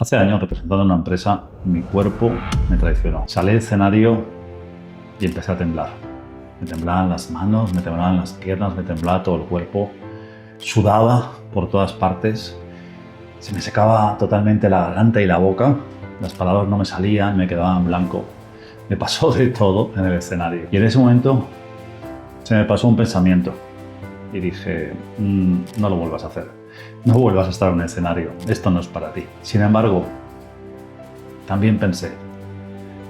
Hace años, representando una empresa, mi cuerpo me traicionó. Salí del escenario y empecé a temblar. Me temblaban las manos, me temblaban las piernas, me temblaba todo el cuerpo. Sudaba por todas partes. Se me secaba totalmente la garganta y la boca. Las palabras no me salían, me quedaba en blanco. Me pasó de todo en el escenario. Y en ese momento se me pasó un pensamiento. Y dije, no lo vuelvas a hacer. No vuelvas a estar en un escenario. Esto no es para ti. Sin embargo, también pensé,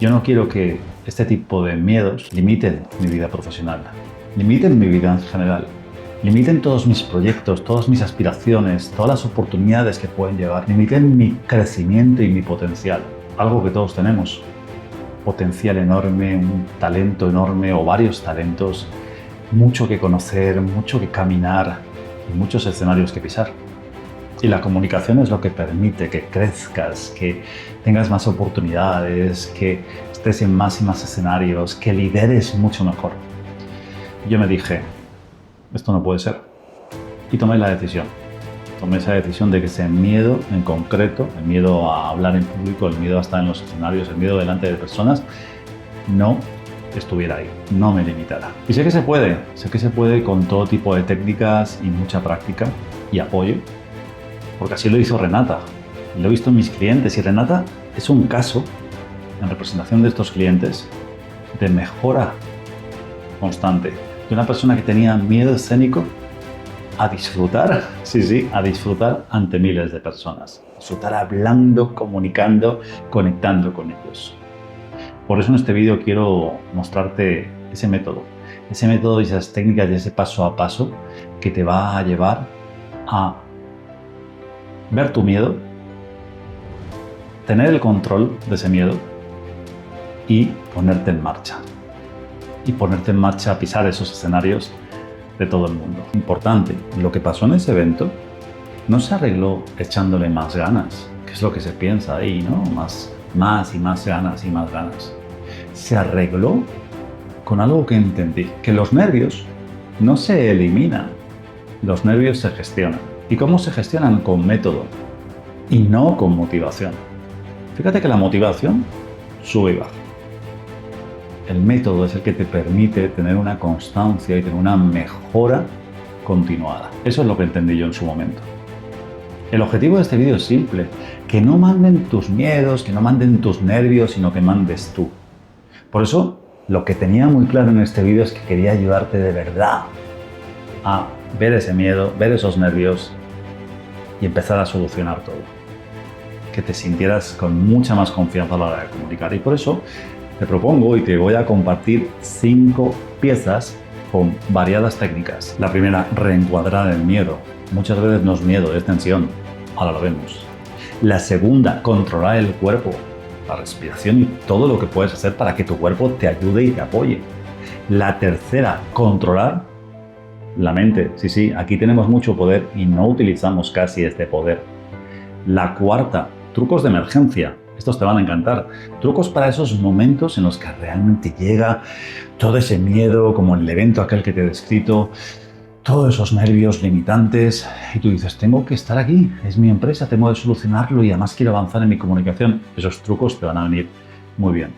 yo no quiero que este tipo de miedos limiten mi vida profesional, limiten mi vida en general, limiten todos mis proyectos, todas mis aspiraciones, todas las oportunidades que pueden llegar, limiten mi crecimiento y mi potencial. Algo que todos tenemos. Potencial enorme, un talento enorme o varios talentos, mucho que conocer, mucho que caminar y muchos escenarios que pisar. Y la comunicación es lo que permite que crezcas, que tengas más oportunidades, que estés en más y más escenarios, que lideres mucho mejor. Yo me dije, esto no puede ser. Y tomé la decisión. Tomé esa decisión de que ese miedo en concreto, el miedo a hablar en público, el miedo a estar en los escenarios, el miedo delante de personas, no estuviera ahí, no me limitara. Y sé que se puede con todo tipo de técnicas y mucha práctica y apoyo, porque así lo hizo Renata. Lo he visto en mis clientes y Renata es un caso, en representación de estos clientes, de mejora constante. De una persona que tenía miedo escénico a disfrutar, a disfrutar ante miles de personas. Disfrutar hablando, comunicando, conectando con ellos. Por eso en este vídeo quiero mostrarte ese método y esas técnicas y ese paso a paso que te va a llevar a ver tu miedo, tener el control de ese miedo y ponerte en marcha. Y ponerte en marcha a pisar esos escenarios de todo el mundo. Importante, lo que pasó en ese evento no se arregló echándole más ganas, que es lo que se piensa ahí, ¿no? Más y más ganas y más ganas. Se arregló con algo que entendí, que los nervios no se eliminan, los nervios se gestionan. ¿Y cómo se gestionan? Con método y no con motivación. Fíjate que la motivación sube y baja. El método es el que te permite tener una constancia y tener una mejora continuada. Eso es lo que entendí yo en su momento. El objetivo de este vídeo es simple, que no manden tus miedos, que no manden tus nervios, sino que mandes tú. Por eso, lo que tenía muy claro en este vídeo es que quería ayudarte de verdad a ver ese miedo, ver esos nervios y empezar a solucionar todo. Que te sintieras con mucha más confianza a la hora de comunicar. Y por eso te propongo y te voy a compartir 5 piezas con variadas técnicas. La primera, reencuadrar el miedo. Muchas veces no es miedo, es tensión. Ahora lo vemos. La segunda, controlar el cuerpo, la respiración y todo lo que puedes hacer para que tu cuerpo te ayude y te apoye. La tercera, controlar la mente. Sí, aquí tenemos mucho poder y no utilizamos casi este poder. La cuarta, trucos de emergencia. Estos te van a encantar. Trucos para esos momentos en los que realmente llega todo ese miedo, como en el evento aquel que te he descrito, todos esos nervios limitantes y tú dices, tengo que estar aquí, es mi empresa, tengo que solucionarlo y además quiero avanzar en mi comunicación. Esos trucos te van a venir muy bien.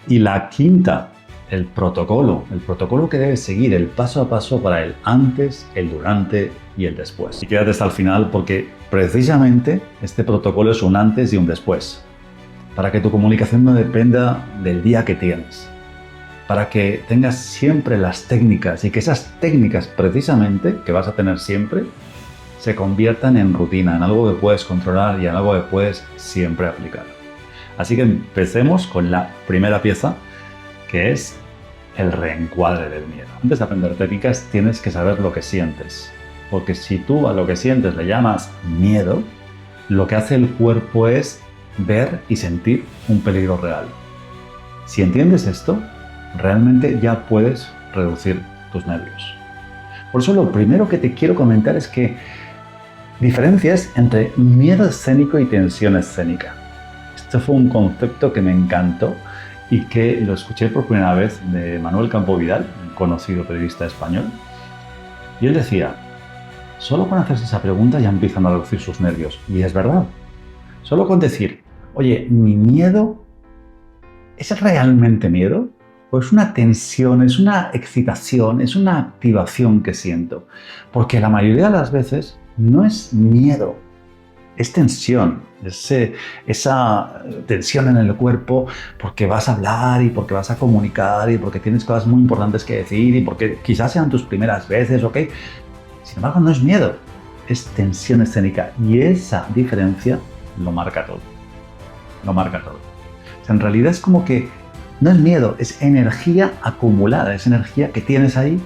Y la quinta, el protocolo que debes seguir, el paso a paso para el antes, el durante y el después. Y quédate hasta el final porque precisamente este protocolo es un antes y un después. Para que tu comunicación no dependa del día que tienes. Para que tengas siempre las técnicas y que esas técnicas precisamente que vas a tener siempre se conviertan en rutina, en algo que puedes controlar y en algo que puedes siempre aplicar. Así que empecemos con la primera pieza, que es el reencuadre del miedo. Antes de aprender técnicas tienes que saber lo que sientes, porque si tú a lo que sientes le llamas miedo, lo que hace el cuerpo es ver y sentir un peligro real. Si entiendes esto, realmente ya puedes reducir tus nervios. Por eso lo primero que te quiero comentar es que diferencias entre miedo escénico y tensión escénica. Esto fue un concepto que me encantó y que lo escuché por primera vez de Manuel Campo Vidal, un conocido periodista español. Y él decía, solo con hacerse esa pregunta ya empiezan a reducir sus nervios. Y es verdad. Solo con decir, oye, mi miedo, ¿es realmente miedo? ¿O es una tensión, es una excitación, es una activación que siento? Porque la mayoría de las veces no es miedo, es tensión, esa tensión en el cuerpo porque vas a hablar y porque vas a comunicar y porque tienes cosas muy importantes que decir y porque quizás sean tus primeras veces, ¿ok? Sin embargo, no es miedo, es tensión escénica y esa diferencia lo marca todo. Lo marca todo. O sea, en realidad es como que no es miedo, es energía acumulada, es energía que tienes ahí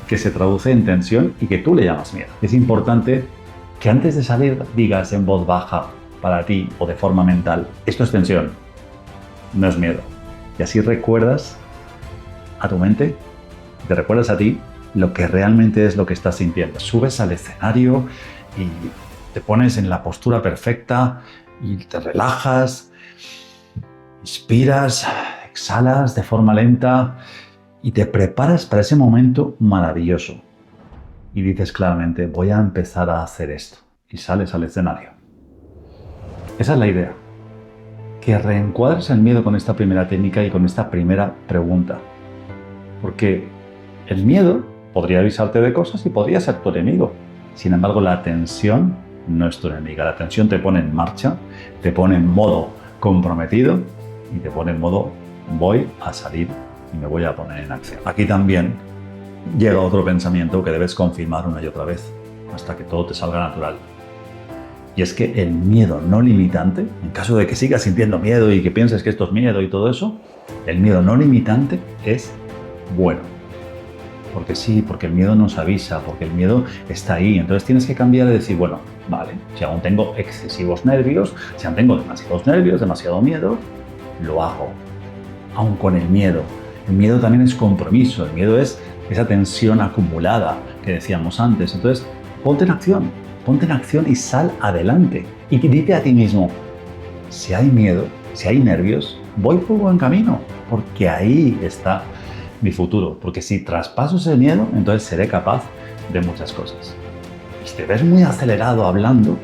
que se traduce en tensión y que tú le llamas miedo. Es importante que antes de salir digas en voz baja para ti o de forma mental, esto es tensión, no es miedo. Y así recuerdas a tu mente, te recuerdas a ti lo que realmente es lo que estás sintiendo. Subes al escenario y te pones en la postura perfecta y te relajas, inspiras, exhalas de forma lenta y te preparas para ese momento maravilloso. Y dices claramente, voy a empezar a hacer esto. Y sales al escenario. Esa es la idea. Que reencuadres el miedo con esta primera técnica y con esta primera pregunta. Porque el miedo podría avisarte de cosas y podría ser tu enemigo. Sin embargo, la tensión no es tu enemiga. La tensión te pone en marcha, te pone en modo comprometido y te pone en modo voy a salir y me voy a poner en acción. Aquí también llega otro pensamiento que debes confirmar una y otra vez hasta que todo te salga natural. Y es que el miedo no limitante, en caso de que sigas sintiendo miedo y que pienses que esto es miedo y todo eso, el miedo no limitante es bueno. Porque sí, porque el miedo nos avisa, porque el miedo está ahí. Entonces tienes que cambiar y decir, bueno, vale, si aún tengo excesivos nervios, si aún tengo demasiados nervios, demasiado miedo, lo hago. Aún con el miedo. El miedo también es compromiso, el miedo es esa tensión acumulada que decíamos antes. Entonces, ponte en acción y sal adelante. Y dite a ti mismo, si hay miedo, si hay nervios, voy por buen camino, porque ahí está mi futuro. Porque si traspaso ese miedo, entonces seré capaz de muchas cosas. Y si te ves muy acelerado hablando,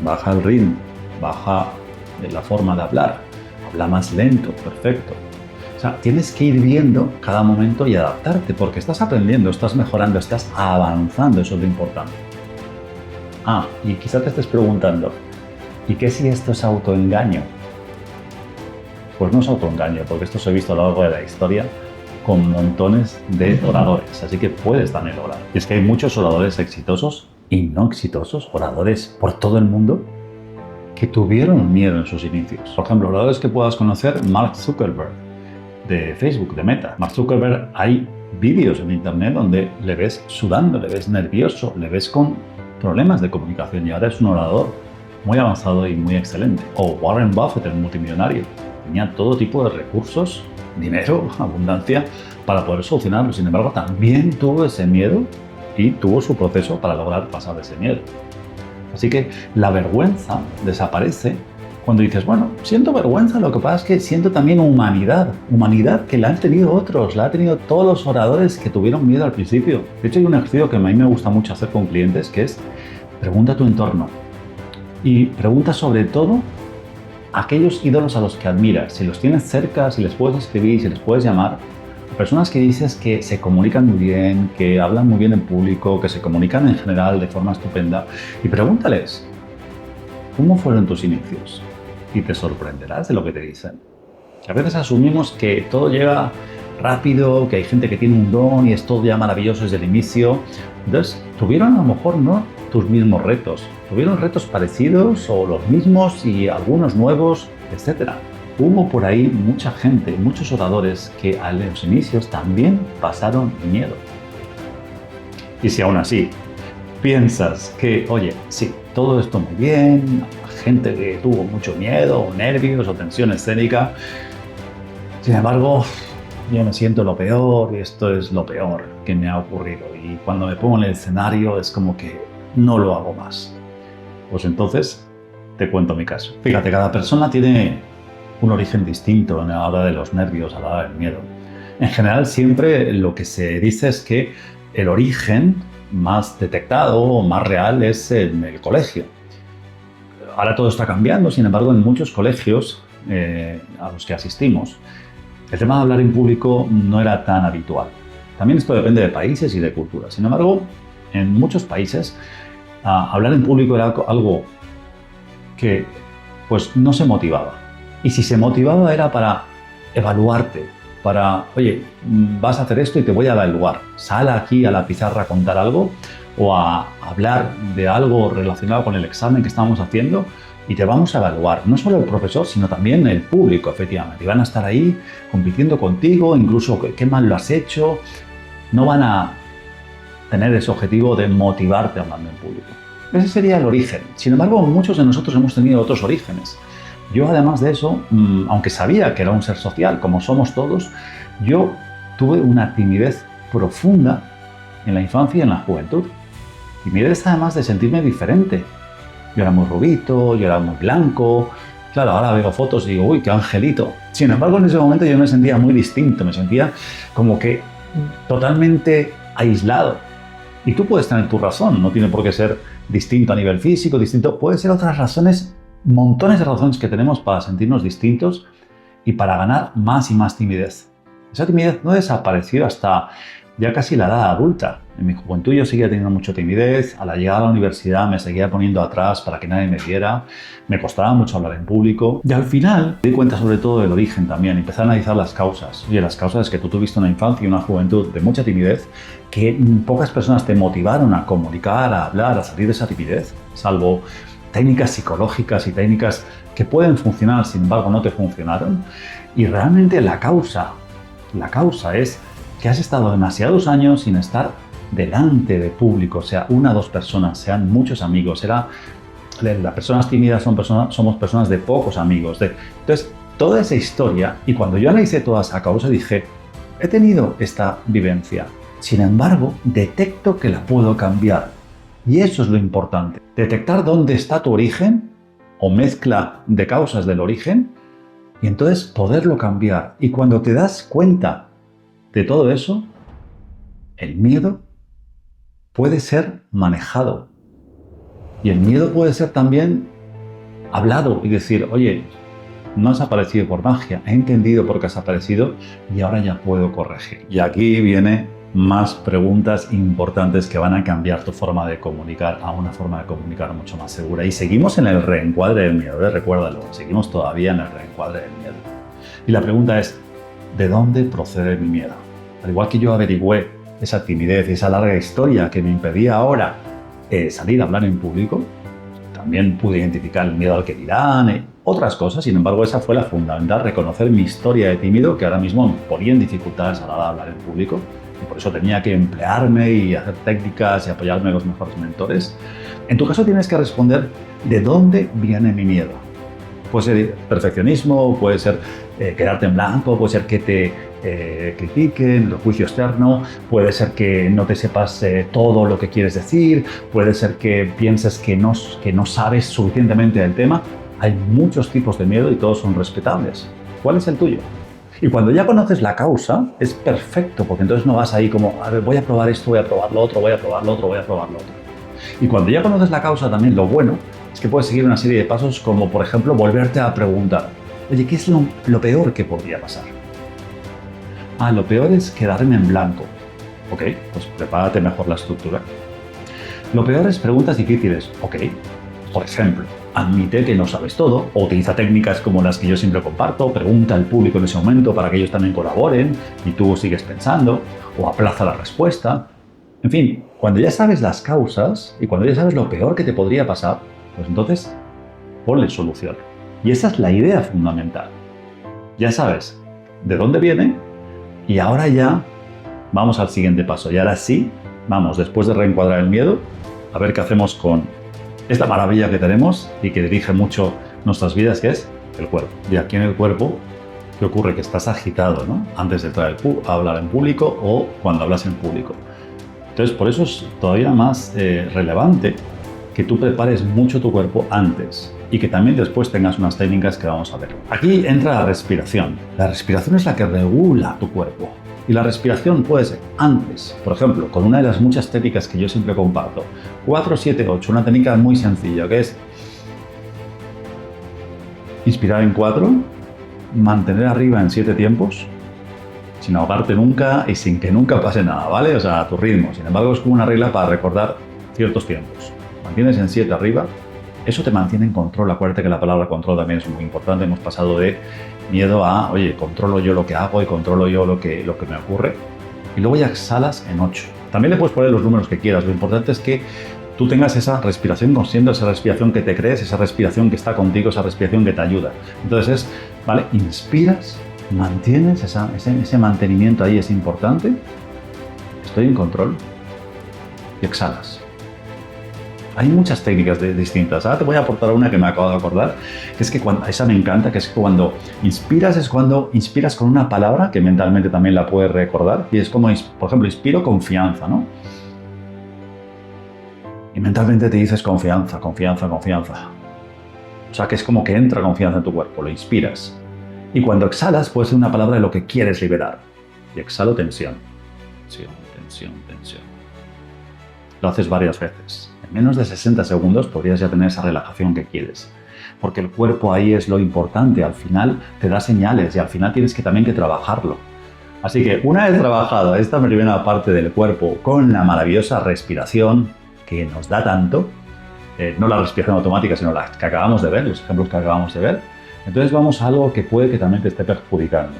baja el ritmo, baja la forma de hablar, habla más lento, perfecto. O sea, tienes que ir viendo cada momento y adaptarte, porque estás aprendiendo, estás mejorando, estás avanzando, eso es lo importante. Y quizás te estés preguntando, ¿y qué si esto es autoengaño? Pues no es autoengaño, porque esto se ha visto a lo largo de la historia con montones de oradores, así que puedes también lograr. Y es que hay muchos oradores exitosos y no exitosos, oradores por todo el mundo, que tuvieron miedo en sus inicios. Por ejemplo, oradores que puedas conocer, Mark Zuckerberg, de Facebook, de Meta. Mark Zuckerberg, hay vídeos en internet donde le ves sudando, le ves nervioso, le ves con problemas de comunicación y ahora es un orador muy avanzado y muy excelente. O Warren Buffett, el multimillonario, tenía todo tipo de recursos, dinero, abundancia, para poder solucionarlo. Sin embargo, también tuvo ese miedo y tuvo su proceso para lograr pasar ese miedo. Así que la vergüenza desaparece cuando dices, bueno, siento vergüenza, lo que pasa es que siento también humanidad que la han tenido otros, la han tenido todos los oradores que tuvieron miedo al principio. De hecho, hay un ejercicio que a mí me gusta mucho hacer con clientes, que es pregunta a tu entorno y pregunta sobre todo a aquellos ídolos a los que admiras, si los tienes cerca, si les puedes escribir, si les puedes llamar, personas que dices que se comunican muy bien, que hablan muy bien en público, que se comunican en general de forma estupenda, y pregúntales, ¿cómo fueron tus inicios? Y te sorprenderás de lo que te dicen. A veces asumimos que todo llega rápido, que hay gente que tiene un don y es todo ya maravilloso desde el inicio. Entonces, tuvieron a lo mejor no tus mismos retos, tuvieron retos parecidos o los mismos y algunos nuevos, etc. Hubo por ahí mucha gente, muchos oradores que a los inicios también pasaron miedo. Y si aún así piensas que, oye, sí, todo esto muy bien, gente que tuvo mucho miedo, o nervios, o tensión escénica, sin embargo, yo me siento lo peor y esto es lo peor que me ha ocurrido. Y cuando me pongo en el escenario es como que no lo hago más. Pues entonces te cuento mi caso. Fíjate, cada persona tiene un origen distinto a la hora de los nervios, a la hora del miedo. En general, siempre lo que se dice es que el origen más detectado o más real es en el colegio. Ahora todo está cambiando, sin embargo, en muchos colegios a los que asistimos, el tema de hablar en público no era tan habitual. También esto depende de países y de culturas. Sin embargo, en muchos países, hablar en público era algo que pues, no se motivaba. Y si se motivaba era para evaluarte, para, oye, vas a hacer esto y te voy a evaluar. Sal aquí a la pizarra a contar algo o a hablar de algo relacionado con el examen que estamos haciendo y te vamos a evaluar. No solo el profesor, sino también el público, efectivamente. Y van a estar ahí compitiendo contigo, incluso qué mal lo has hecho. No van a tener ese objetivo de motivarte hablando en público. Ese sería el origen. Sin embargo, muchos de nosotros hemos tenido otros orígenes. Yo, además de eso, aunque sabía que era un ser social, como somos todos, yo tuve una timidez profunda en la infancia y en la juventud. Timidez, además de sentirme diferente. Yo era muy rubito, yo era muy blanco. Claro, ahora veo fotos y digo, uy, qué angelito. Sin embargo, en ese momento yo me sentía muy distinto, me sentía como que totalmente aislado. Y tú puedes tener tu razón, no tiene por qué ser distinto a nivel físico, distinto. Puede ser otras razones, montones de razones que tenemos para sentirnos distintos y para ganar más y más timidez. Esa timidez no desapareció hasta ya casi la edad adulta. En mi juventud yo seguía teniendo mucha timidez, a la llegada a la universidad me seguía poniendo atrás para que nadie me viera, me costaba mucho hablar en público y al final me di cuenta sobre todo del origen también, empecé a analizar las causas. Oye, las causas es que tú tuviste una infancia y una juventud de mucha timidez, que pocas personas te motivaron a comunicar, a hablar, a salir de esa timidez, salvo técnicas psicológicas y técnicas que pueden funcionar, sin embargo no te funcionaron. Y realmente la causa es que has estado demasiados años sin estar delante de público, sea una o dos personas, sean muchos amigos. Las personas tímidas somos personas de pocos amigos. Entonces, toda esa historia, y cuando yo analicé toda esa causa, dije, he tenido esta vivencia. Sin embargo, detecto que la puedo cambiar. Y eso es lo importante. Detectar dónde está tu origen, o mezcla de causas del origen, y entonces poderlo cambiar. Y cuando te das cuenta de todo eso, el miedo puede ser manejado. Y el miedo puede ser también hablado y decir, oye, no has aparecido por magia, he entendido por qué has aparecido y ahora ya puedo corregir. Y aquí viene más preguntas importantes que van a cambiar tu forma de comunicar a una forma de comunicar mucho más segura. Y seguimos en el reencuadre del miedo, recuérdalo, seguimos todavía en el reencuadre del miedo. Y la pregunta es, ¿de dónde procede mi miedo? Al igual que yo averigüé esa timidez y esa larga historia que me impedía ahora salir a hablar en público, también pude identificar el miedo al que dirán, otras cosas. Sin embargo, esa fue la fundamental, reconocer mi historia de tímido, que ahora mismo me ponía en dificultades a la hora de hablar en público, y por eso tenía que emplearme y hacer técnicas y apoyarme en los mejores mentores. En tu caso tienes que responder de dónde viene mi miedo. Puede ser perfeccionismo, puede ser quedarte en blanco, puede ser que te critiquen, el juicio externo, puede ser que no te sepas todo lo que quieres decir, puede ser que pienses que no sabes suficientemente del tema. Hay muchos tipos de miedo y todos son respetables. ¿Cuál es el tuyo? Y cuando ya conoces la causa, es perfecto, porque entonces no vas ahí como, a ver, voy a probar esto, voy a probar lo otro, voy a probar lo otro, voy a probar lo otro. Y cuando ya conoces la causa también, lo bueno es que puedes seguir una serie de pasos como, por ejemplo, volverte a preguntar, oye, ¿qué es lo peor que podría pasar? Lo peor es quedarme en blanco. Ok, pues prepárate mejor la estructura. Lo peor es preguntas difíciles. Ok, por ejemplo, admite que no sabes todo, o utiliza técnicas como las que yo siempre comparto, pregunta al público en ese momento para que ellos también colaboren y tú sigues pensando, o aplaza la respuesta. En fin, cuando ya sabes las causas y cuando ya sabes lo peor que te podría pasar, pues entonces ponle solución. Y esa es la idea fundamental. Ya sabes de dónde viene y ahora ya vamos al siguiente paso. Y ahora sí, vamos, después de reencuadrar el miedo, a ver qué hacemos con esta maravilla que tenemos y que dirige mucho nuestras vidas, que es el cuerpo. Y aquí en el cuerpo, ¿qué ocurre? Que estás agitado, ¿no? Antes de entrar a hablar en público o cuando hablas en público. Entonces, por eso es todavía más relevante que tú prepares mucho tu cuerpo antes y que también después tengas unas técnicas que vamos a ver. Aquí entra la respiración. La respiración es la que regula tu cuerpo. Y la respiración puede ser antes, por ejemplo, con una de las muchas técnicas que yo siempre comparto. 4-7-8, una técnica muy sencilla que es inspirar en 4, mantener arriba en 7 tiempos, sin ahogarte nunca y sin que nunca pase nada, ¿vale? O sea, a tu ritmo. Sin embargo, es como una regla para recordar ciertos tiempos. Mantienes en 7 arriba, eso te mantiene en control. Acuérdate que la palabra control también es muy importante. Hemos pasado de miedo a, oye, controlo yo lo que hago y controlo yo lo que me ocurre. Y luego ya exhalas en 8. También le puedes poner los números que quieras. Lo importante es que tú tengas esa respiración consciente, esa respiración que te crees, esa respiración que está contigo, esa respiración que te ayuda. Entonces, ¿vale? Inspiras, mantienes ese mantenimiento ahí, es importante. Estoy en control. Y exhalas. Hay muchas técnicas distintas. Ahora te voy a aportar una que me acabo de acordar, que es que esa me encanta, que es cuando inspiras, es cuando inspiras con una palabra que mentalmente también la puedes recordar. Y es como, por ejemplo, inspiro confianza, ¿no? Y mentalmente te dices confianza, confianza, confianza. O sea, que es como que entra confianza en tu cuerpo, lo inspiras. Y cuando exhalas, puede ser una palabra de lo que quieres liberar. Y exhalo tensión. Tensión, tensión, tensión. Lo haces varias veces. En menos de 60 segundos podrías ya tener esa relajación que quieres. Porque el cuerpo ahí es lo importante. Al final te da señales y al final tienes también que trabajarlo. Así que una vez trabajado esta primera parte del cuerpo con la maravillosa respiración que nos da tanto, no la respiración automática, sino la que acabamos de ver, los ejemplos que acabamos de ver, entonces vamos a algo que puede que también te esté perjudicando.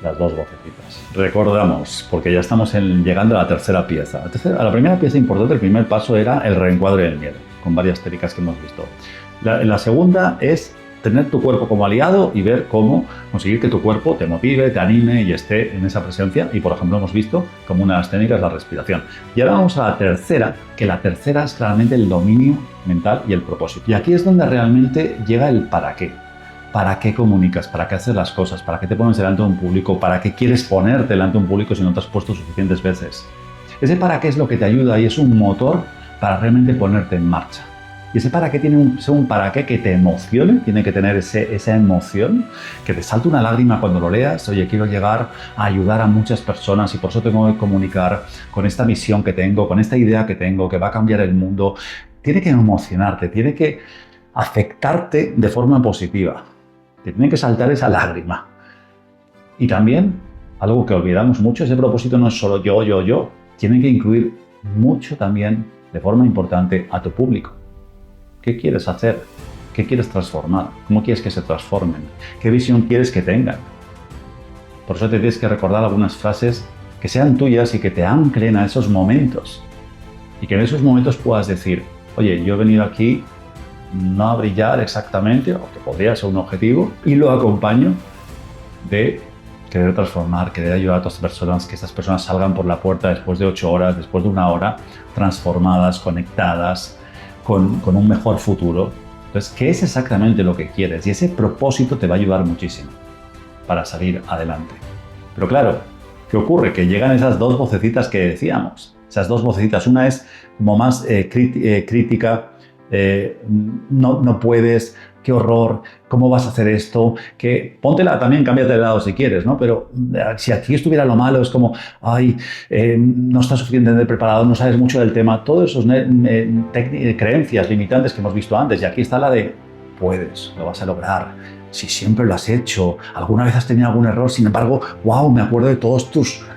Las dos vocecitas. Recordamos, porque ya estamos llegando a la tercera pieza. A la primera pieza importante, el primer paso era el reencuadre del miedo, con varias técnicas que hemos visto. La segunda es tener tu cuerpo como aliado y ver cómo conseguir que tu cuerpo te motive, te anime y esté en esa presencia. Y, por ejemplo, hemos visto como una de las técnicas la respiración. Y ahora vamos a la tercera, que la tercera es claramente el dominio mental y el propósito. Y aquí es donde realmente llega el para qué. ¿Para qué comunicas? ¿Para qué haces las cosas? ¿Para qué te pones delante de un público? ¿Para qué quieres ponerte delante de un público si no te has puesto suficientes veces? Ese para qué es lo que te ayuda y es un motor para realmente ponerte en marcha. Y ese para qué tiene un para qué que te emocione, tiene que tener esa emoción, que te salte una lágrima cuando lo leas. Oye, quiero llegar a ayudar a muchas personas y por eso tengo que comunicar con esta misión que tengo, con esta idea que tengo, que va a cambiar el mundo. Tiene que emocionarte, tiene que afectarte de forma positiva. Te tiene que saltar esa lágrima. Y también, algo que olvidamos mucho, ese propósito no es solo yo. Tiene que incluir mucho también, de forma importante, a tu público. ¿Qué quieres hacer? ¿Qué quieres transformar? ¿Cómo quieres que se transformen? ¿Qué visión quieres que tengan? Por eso te tienes que recordar algunas frases que sean tuyas y que te anclen a esos momentos. Y que en esos momentos puedas decir, oye, yo he venido aquí no a brillar exactamente, aunque podría ser un objetivo, y lo acompaño de querer transformar, querer ayudar a otras personas, que estas personas salgan por la puerta después de 8 horas, después de 1 hora, transformadas, conectadas, con un mejor futuro. Entonces, ¿qué es exactamente lo que quieres? Y ese propósito te va a ayudar muchísimo para salir adelante. Pero claro, ¿qué ocurre? Que llegan esas dos vocecitas que decíamos. Esas dos vocecitas. Una es como más crítica, no puedes, qué horror, cómo vas a hacer esto, que póntela también, cámbiate de lado si quieres, ¿no? Pero si aquí estuviera lo malo, es como, ay, no estás suficientemente preparado, no sabes mucho del tema, todas esas creencias limitantes que hemos visto antes, y aquí está la de, puedes, lo vas a lograr, si siempre lo has hecho, alguna vez has tenido algún error, sin embargo, wow, me acuerdo de todas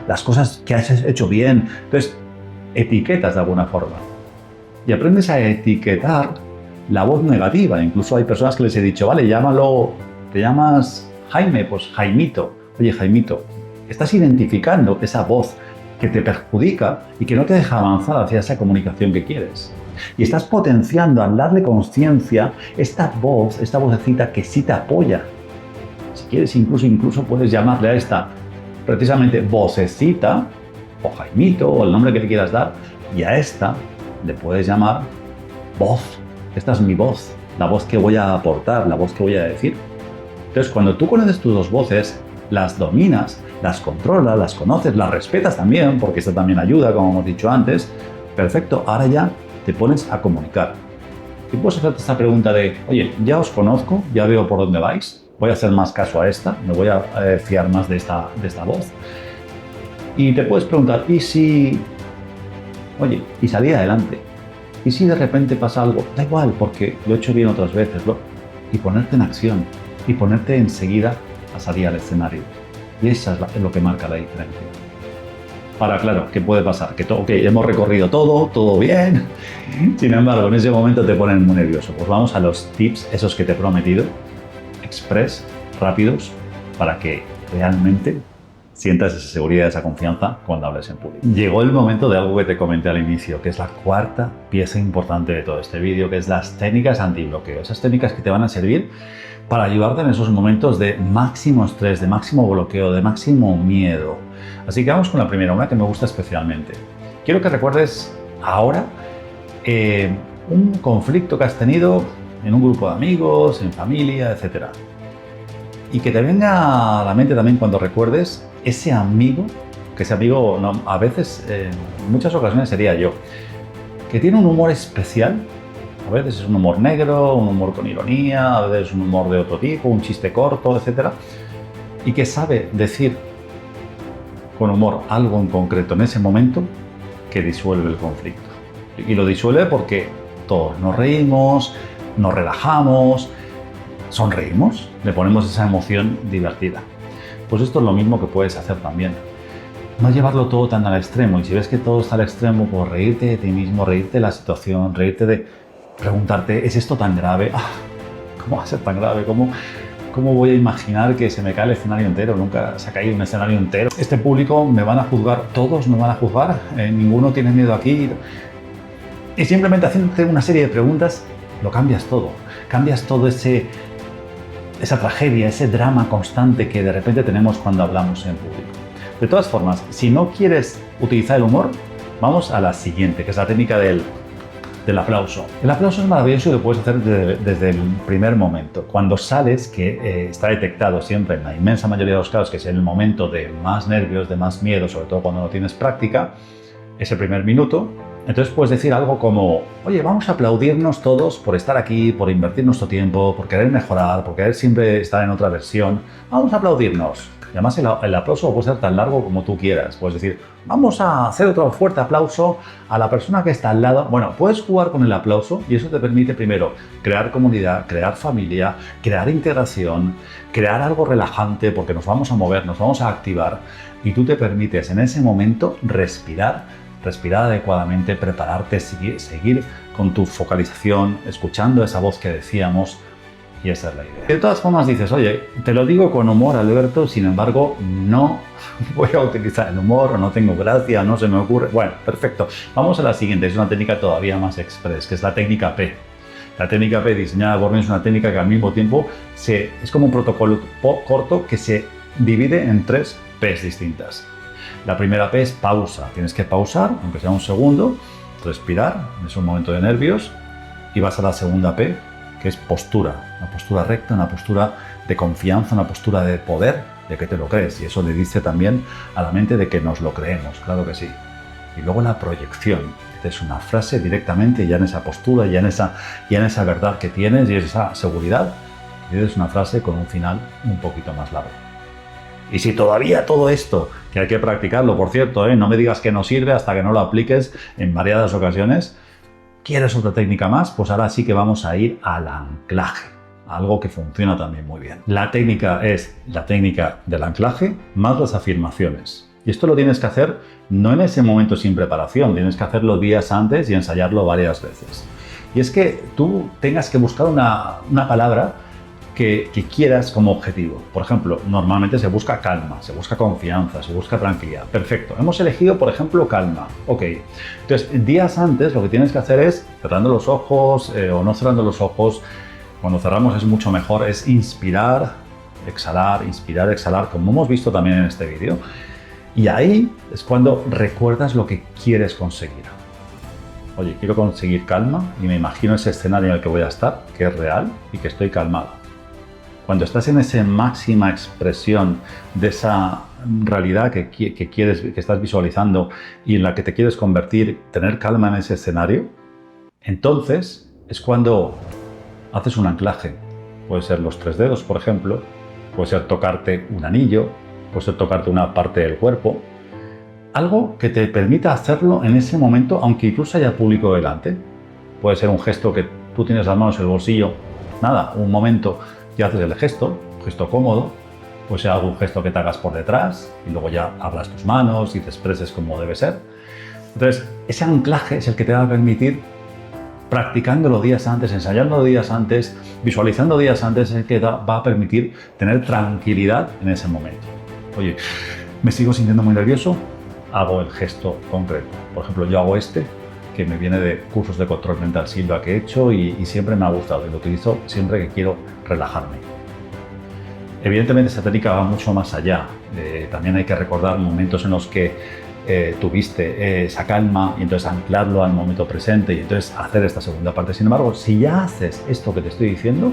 las cosas que has hecho bien. Entonces, etiquetas de alguna forma. Y aprendes a etiquetar la voz negativa. Incluso hay personas que les he dicho, vale, llámalo, te llamas Jaime, pues Jaimito. Oye, Jaimito, estás identificando esa voz que te perjudica y que no te deja avanzar hacia esa comunicación que quieres. Y estás potenciando al darle conciencia esta voz, esta vocecita que sí te apoya. Si quieres, incluso puedes llamarle a esta precisamente vocecita, o Jaimito, o el nombre que le quieras dar, y a esta le puedes llamar voz. Esta es mi voz, la voz que voy a aportar, la voz que voy a decir. Entonces, cuando tú conoces tus dos voces, las dominas, las controlas, las conoces, las respetas también, porque esto también ayuda, como hemos dicho antes. Perfecto, ahora ya te pones a comunicar. Y puedes hacerte esta pregunta de, oye, ya os conozco, ya veo por dónde vais, voy a hacer más caso a esta, me voy a fiar más de esta voz. Y te puedes preguntar, ¿y si, oye, y salir adelante? ¿Y si de repente pasa algo? Da igual, porque lo he hecho bien otras veces. y ponerte en acción y ponerte enseguida a salir al escenario. Y eso es lo que marca la diferencia. Ahora, claro, ¿qué puede pasar? Que hemos recorrido todo bien. Sin embargo, en ese momento te ponen muy nervioso. Pues vamos a los tips, esos que te he prometido, express, rápidos, para que realmente sientas esa seguridad, esa confianza cuando hables en público. Llegó el momento de algo que te comenté al inicio, que es la cuarta pieza importante de todo este vídeo, que es las técnicas antibloqueo. Esas técnicas que te van a servir para ayudarte en esos momentos de máximo estrés, de máximo bloqueo, de máximo miedo. Así que vamos con la primera, una que me gusta especialmente. Quiero que recuerdes ahora un conflicto que has tenido en un grupo de amigos, en familia, etc. Y que te venga a la mente también cuando recuerdes ese amigo, que ese amigo a veces, en muchas ocasiones sería yo, que tiene un humor especial. A veces es un humor negro, un humor con ironía, a veces es un humor de otro tipo, un chiste corto, etc. Y que sabe decir con humor algo en concreto en ese momento que disuelve el conflicto. Y lo disuelve porque todos nos reímos, nos relajamos, sonreímos, le ponemos esa emoción divertida. Pues esto es lo mismo que puedes hacer también. No llevarlo todo tan al extremo. Y si ves que todo está al extremo, pues reírte de ti mismo, reírte de la situación, reírte de preguntarte, ¿es esto tan grave? ¿Cómo va a ser tan grave? ¿Cómo voy a imaginar que se me cae el escenario entero? Nunca se ha caído un escenario entero. Este público me van a juzgar, todos me van a juzgar, ninguno tiene miedo aquí. Y simplemente haciéndote una serie de preguntas, lo cambias todo. Cambias todo esa tragedia, ese drama constante que de repente tenemos cuando hablamos en público. De todas formas, si no quieres utilizar el humor, vamos a la siguiente, que es la técnica del aplauso. El aplauso es maravilloso y lo puedes hacer desde el primer momento. Cuando sales, que está detectado siempre en la inmensa mayoría de los casos, que es el momento de más nervios, de más miedo, sobre todo cuando no tienes práctica, ese primer minuto, entonces puedes decir algo como, oye, vamos a aplaudirnos todos por estar aquí, por invertir nuestro tiempo, por querer mejorar, por querer siempre estar en otra versión. Vamos a aplaudirnos. Y además el aplauso puede ser tan largo como tú quieras. Puedes decir, vamos a hacer otro fuerte aplauso a la persona que está al lado. Bueno, puedes jugar con el aplauso y eso te permite primero crear comunidad, crear familia, crear integración, crear algo relajante porque nos vamos a mover, nos vamos a activar y tú te permites en ese momento respirar adecuadamente, prepararte, seguir con tu focalización, escuchando esa voz que decíamos. Y esa es la idea. De todas formas dices, oye, te lo digo con humor, Alberto, sin embargo, no voy a utilizar el humor, o no tengo gracia, no se me ocurre. Bueno, perfecto. Vamos a la siguiente, es una técnica todavía más express, que es la técnica P. La técnica P diseñada por mí es una técnica que al mismo tiempo es como un protocolo corto que se divide en 3 P's distintas. La primera P es pausa. Tienes que pausar, aunque sea un segundo, respirar, es un momento de nervios, y vas a la segunda P, que es postura, una postura recta, una postura de confianza, una postura de poder, de que te lo crees. Y eso le dice también a la mente de que nos lo creemos, claro que sí. Y luego la proyección, que es una frase directamente ya en esa postura, ya en esa verdad que tienes y esa seguridad, y es una frase con un final un poquito más largo. Y si todavía todo esto, que hay que practicarlo, por cierto, no me digas que no sirve hasta que no lo apliques en variadas ocasiones, ¿quieres otra técnica más? Pues ahora sí que vamos a ir al anclaje, algo que funciona también muy bien. La técnica es la técnica del anclaje más las afirmaciones. Y esto lo tienes que hacer no en ese momento sin preparación, tienes que hacerlo días antes y ensayarlo varias veces. Y es que tú tengas que buscar una palabra que quieras como objetivo. Por ejemplo, normalmente se busca calma, se busca confianza, se busca tranquilidad. Perfecto. Hemos elegido, por ejemplo, calma. Ok. Entonces, días antes lo que tienes que hacer es, cerrando los ojos o no cerrando los ojos, cuando cerramos es mucho mejor, es inspirar, exhalar, como hemos visto también en este vídeo. Y ahí es cuando recuerdas lo que quieres conseguir. Oye, quiero conseguir calma y me imagino ese escenario en el que voy a estar, que es real y que estoy calmado. Cuando estás en esa máxima expresión de esa realidad que estás visualizando y en la que te quieres convertir, tener calma en ese escenario, entonces es cuando haces un anclaje. Puede ser los 3 dedos, por ejemplo, puede ser tocarte un anillo, puede ser tocarte una parte del cuerpo, algo que te permita hacerlo en ese momento, aunque incluso haya público delante. Puede ser un gesto que tú tienes las manos en el bolsillo nada, un momento y haces el gesto, gesto cómodo, pues sea algún gesto que te hagas por detrás y luego ya abras tus manos y te expreses como debe ser. Entonces, ese anclaje es el que te va a permitir, practicándolo días antes, ensayándolo días antes, visualizando días antes, es el que va a permitir tener tranquilidad en ese momento. Oye, me sigo sintiendo muy nervioso, hago el gesto concreto. Por ejemplo, yo hago este, que me viene de cursos de control mental Silva que he hecho y siempre me ha gustado y lo utilizo siempre que quiero relajarme. Evidentemente esta técnica va mucho más allá. También hay que recordar momentos en los que tuviste esa calma y entonces anclarlo al momento presente y entonces hacer esta segunda parte. Sin embargo, si ya haces esto que te estoy diciendo,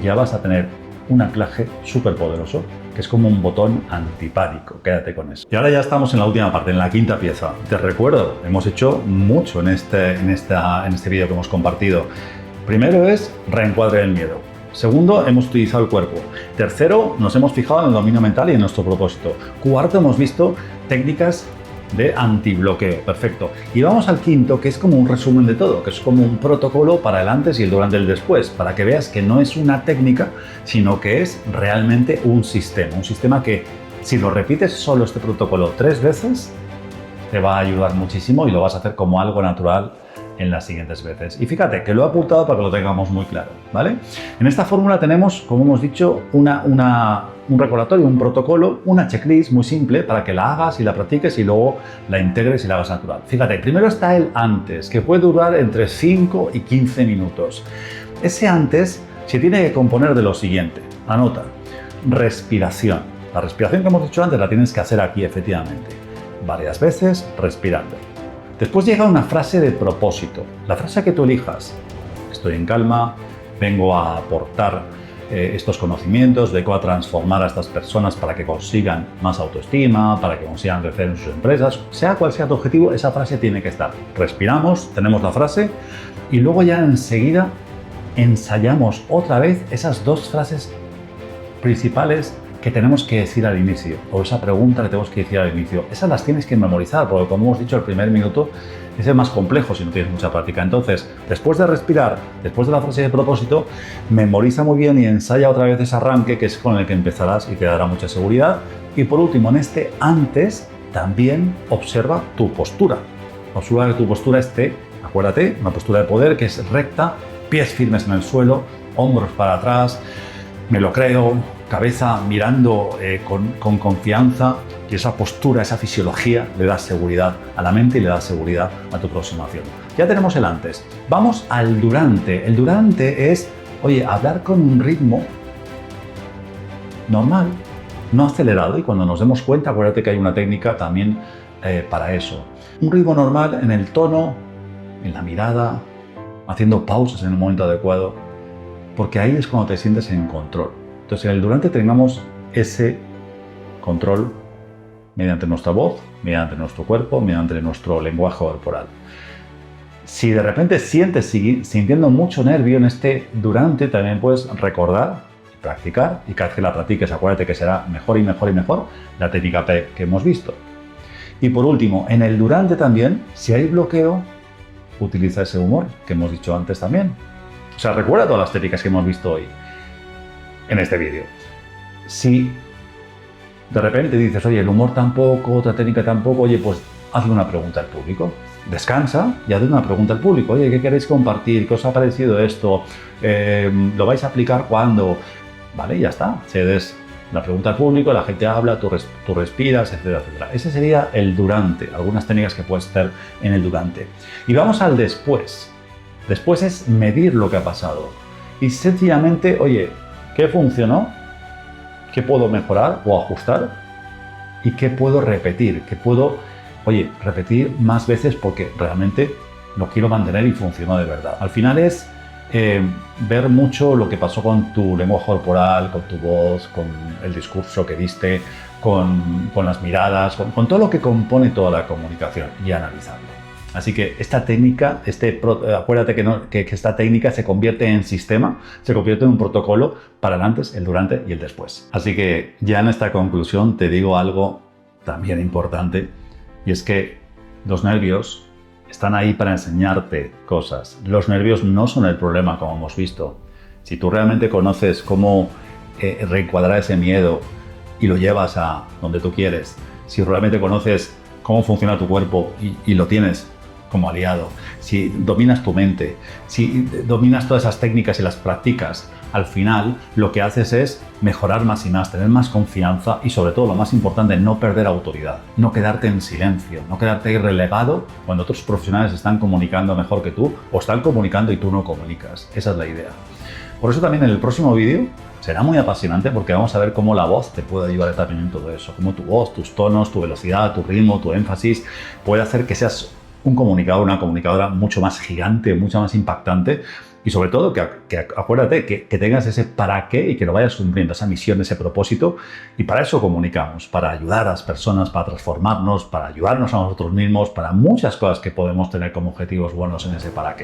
ya vas a tener un anclaje súper poderoso, que es como un botón antipánico. Quédate con eso. Y ahora ya estamos en la última parte, en la quinta pieza. Te recuerdo, hemos hecho mucho en este vídeo que hemos compartido. Primero es reencuadre del miedo. Segundo, hemos utilizado el cuerpo. Tercero, nos hemos fijado en el dominio mental y en nuestro propósito. Cuarto, hemos visto técnicas de antibloqueo. Perfecto. Y vamos al quinto, que es como un resumen de todo, que es como un protocolo para el antes y el durante y el después, para que veas que no es una técnica, sino que es realmente un sistema que si lo repites solo este protocolo 3 veces, te va a ayudar muchísimo y lo vas a hacer como algo natural en las siguientes veces. Y fíjate que lo he apuntado para que lo tengamos muy claro, ¿vale? En esta fórmula tenemos, como hemos dicho, un recordatorio, un protocolo, una checklist muy simple para que la hagas y la practiques y luego la integres y la hagas natural. Fíjate, primero está el antes, que puede durar entre 5 y 15 minutos. Ese antes se tiene que componer de lo siguiente. Anota, respiración. La respiración que hemos dicho antes la tienes que hacer aquí, efectivamente. Varias veces respirando. Después llega una frase de propósito, la frase que tú elijas. Estoy en calma, vengo a aportar estos conocimientos, vengo a transformar a estas personas para que consigan más autoestima, para que consigan crecer en sus empresas. Sea cual sea tu objetivo, esa frase tiene que estar. Respiramos, tenemos la frase y luego ya enseguida ensayamos otra vez esas 2 frases principales que tenemos que decir al inicio, o esa pregunta que tenemos que decir al inicio. Esas las tienes que memorizar, porque como hemos dicho, el primer minuto es el más complejo si no tienes mucha práctica. Entonces, después de respirar, después de la frase de propósito, memoriza muy bien y ensaya otra vez ese arranque, que es con el que empezarás y te dará mucha seguridad. Y por último, en este antes, también observa tu postura. Observa que tu postura esté, acuérdate, una postura de poder que es recta, pies firmes en el suelo, hombros para atrás, me lo creo, cabeza mirando con confianza, y esa postura, esa fisiología le da seguridad a la mente y le da seguridad a tu próxima acción. Ya tenemos el antes. Vamos al durante. El durante es, oye, hablar con un ritmo normal, no acelerado, y cuando nos demos cuenta, acuérdate que hay una técnica también para eso. Un ritmo normal en el tono, en la mirada, haciendo pausas en el momento adecuado, porque ahí es cuando te sientes en control. Entonces, en el durante tengamos ese control mediante nuestra voz, mediante nuestro cuerpo, mediante nuestro lenguaje corporal. Si de repente sientes sintiendo mucho nervio en este durante, también puedes recordar, practicar, y cada vez que la practiques, acuérdate que será mejor y mejor y mejor la técnica que hemos visto. Y por último, en el durante también, si hay bloqueo, utiliza ese humor que hemos dicho antes también. O sea, recuerda todas las técnicas que hemos visto hoy en este vídeo. Si de repente dices, oye, el humor tampoco, otra técnica tampoco, oye, pues hazle una pregunta al público. Descansa y hazle una pregunta al público. Oye, ¿qué queréis compartir? ¿Qué os ha parecido esto? ¿Lo vais a aplicar cuándo? Vale, ya está. Cedes la pregunta al público, la gente habla, tú respiras, etcétera, etcétera. Ese sería el durante, algunas técnicas que puedes hacer en el durante. Y vamos al después. Después es medir lo que ha pasado. Y sencillamente, oye, ¿qué funcionó? ¿Qué puedo mejorar o ajustar? ¿Y qué puedo repetir? ¿Qué puedo, repetir más veces porque realmente lo quiero mantener y funcionó de verdad? Al final es ver mucho lo que pasó con tu lenguaje corporal, con tu voz, con el discurso que diste, con las miradas, con todo lo que compone toda la comunicación y analizarlo. Así que esta técnica, acuérdate que esta técnica se convierte en sistema, se convierte en un protocolo para el antes, el durante y el después. Así que ya en esta conclusión te digo algo también importante, y es que los nervios están ahí para enseñarte cosas. Los nervios no son el problema, como hemos visto. Si tú realmente conoces cómo reencuadrar ese miedo y lo llevas a donde tú quieres, si realmente conoces cómo funciona tu cuerpo y lo tienes como aliado, si dominas tu mente, si dominas todas esas técnicas y las practicas, al final lo que haces es mejorar más y más, tener más confianza y sobre todo lo más importante, no perder autoridad, no quedarte en silencio, no quedarte relegado cuando otros profesionales están comunicando mejor que tú o están comunicando y tú no comunicas. Esa es la idea. Por eso también en el próximo vídeo será muy apasionante porque vamos a ver cómo la voz te puede ayudar también en todo eso, cómo tu voz, tus tonos, tu velocidad, tu ritmo, tu énfasis puede hacer que seas un comunicador, una comunicadora mucho más gigante, mucho más impactante y sobre todo que acuérdate que tengas ese para qué y que lo vayas cumpliendo, esa misión, ese propósito y para eso comunicamos, para ayudar a las personas, para transformarnos, para ayudarnos a nosotros mismos, para muchas cosas que podemos tener como objetivos buenos en ese para qué.